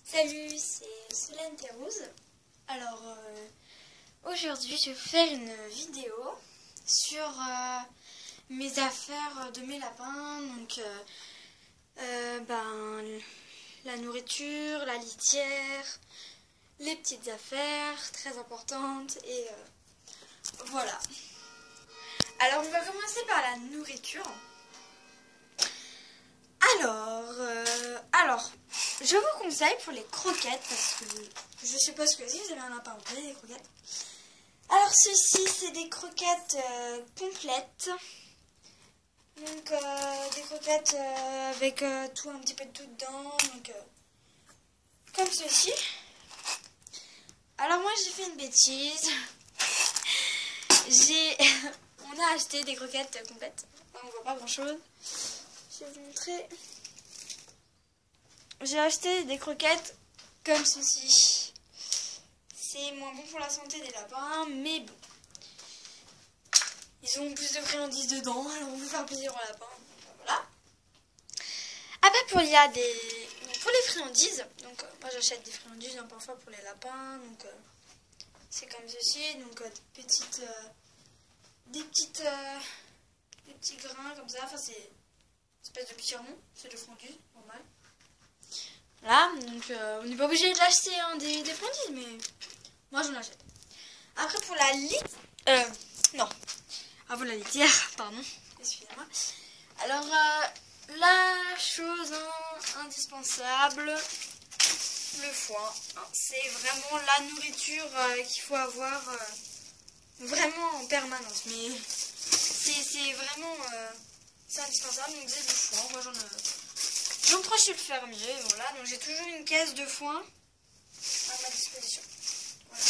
Salut, c'est Solène Pérouse. Alors, aujourd'hui, je vais vous faire une vidéo sur mes affaires de mes lapins. Donc, la nourriture, la litière, les petites affaires très importantes et voilà. Alors, on va commencer par la nourriture. Alors, je vous conseille pour les croquettes, parce que je sais pas ce que c'est, vous avez un lapin, vous avez des croquettes. Alors ceci, c'est des croquettes complètes. Donc des croquettes avec tout, un petit peu de tout dedans, donc comme ceci. Alors moi j'ai fait une bêtise. On a acheté des croquettes complètes. On voit pas grand chose. Je vais vous montrer. J'ai acheté des croquettes comme ceci. C'est moins bon pour la santé des lapins, mais bon. Ils ont plus de friandises dedans, alors on veut faire plaisir aux lapins. Voilà. Après, pour les friandises, donc moi j'achète des friandises parfois pour les lapins, donc c'est comme ceci, donc des petits grains comme ça, enfin c'est une espèce de petits ronds, c'est de friandises, normal. Voilà, donc on n'est pas obligé de l'acheter des friandises, mais moi j'en achète. Après pour la litière, pardon, excusez-moi. Alors la chose indispensable, le foin. C'est vraiment la nourriture qu'il faut avoir vraiment en permanence, mais c'est vraiment c'est indispensable. Donc c'est du foin, moi j'en prends chez le fermier, voilà, donc j'ai toujours une caisse de foin à ma disposition. Voilà.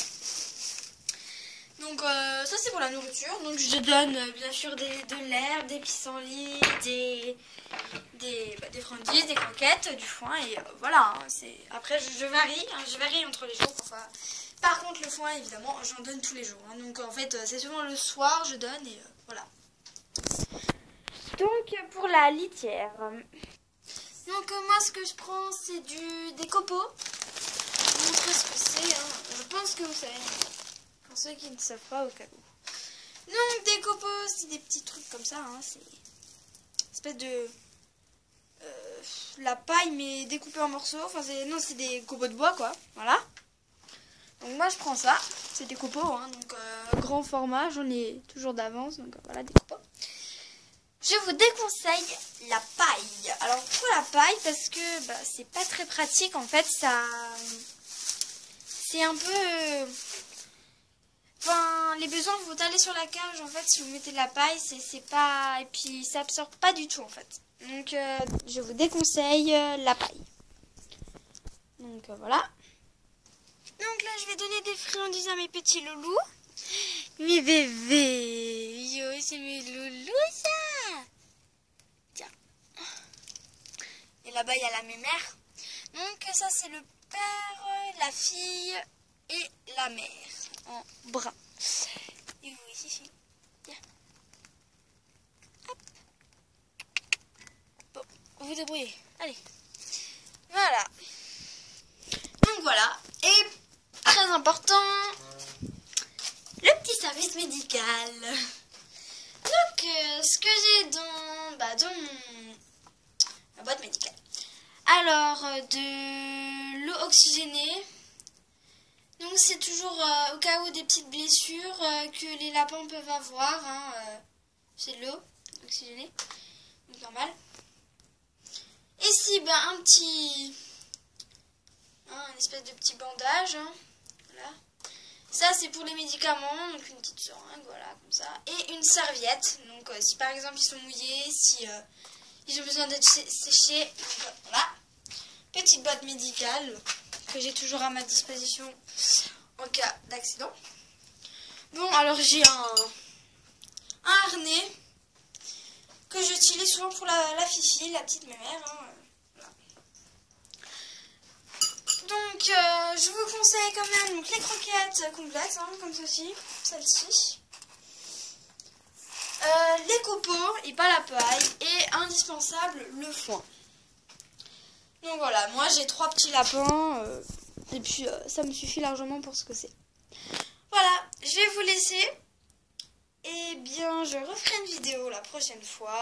Donc ça c'est pour la nourriture, donc je donne bien sûr de l'herbe, des pissenlits, des friandises, des croquettes, du foin et voilà. Après je varie entre les jours parfois. Par contre le foin évidemment j'en donne tous les jours, donc en fait c'est souvent le soir je donne et voilà. Donc pour la litière. Donc moi ce que je prends c'est des copeaux. Je vais vous montrer ce que c'est. Je pense que vous savez. Pour ceux qui ne savent pas au cas où. Donc des copeaux c'est des petits trucs comme ça. C'est une espèce de la paille mais découpée en morceaux. Enfin c'est des copeaux de bois quoi. Voilà. Donc moi je prends ça. C'est des copeaux donc grand format. J'en ai toujours d'avance. Donc voilà des copeaux. Je vous déconseille la paille. Alors pourquoi la paille? Parce que c'est pas très pratique en fait. C'est un peu... les besoins vont aller sur la cage en fait. Si vous mettez de la paille, c'est pas... Et puis ça absorbe pas du tout en fait. Donc je vous déconseille la paille. Donc voilà. Donc là je vais donner des friandises à mes petits loulous. Mes bébés. Yo, c'est mes loulous ça. Tiens. Et là-bas, il y a la mémère. Donc ça, c'est le père, la fille et la mère en brun. Et vous ici. Tiens. Hop. Bon, vous débrouillez. Allez. Voilà. Donc voilà. Et très important, le petit service médical. Donc, ce que j'ai dans ma boîte médicale. Alors, de l'eau oxygénée. Donc, c'est toujours au cas où des petites blessures que les lapins peuvent avoir. C'est de l'eau oxygénée. Donc, normal. Ici, une espèce de petit bandage. Voilà. Ça, c'est pour les médicaments, donc une petite seringue, voilà, comme ça. Et une serviette, donc si par exemple ils sont mouillés, si ils ont besoin d'être séchés, donc, voilà. Petite boîte médicale que j'ai toujours à ma disposition en cas d'accident. Bon, alors j'ai un harnais que j'utilise souvent pour la fifi, la petite mémère. Voilà. Donc, je vous conseille quand même les croquettes complètes, comme ceci, celle-ci. Les copeaux et pas la paille. Et indispensable, le foin. Donc voilà, moi j'ai 3 petits lapins. Et puis ça me suffit largement pour ce que c'est. Voilà, je vais vous laisser. Et bien, je referai une vidéo la prochaine fois.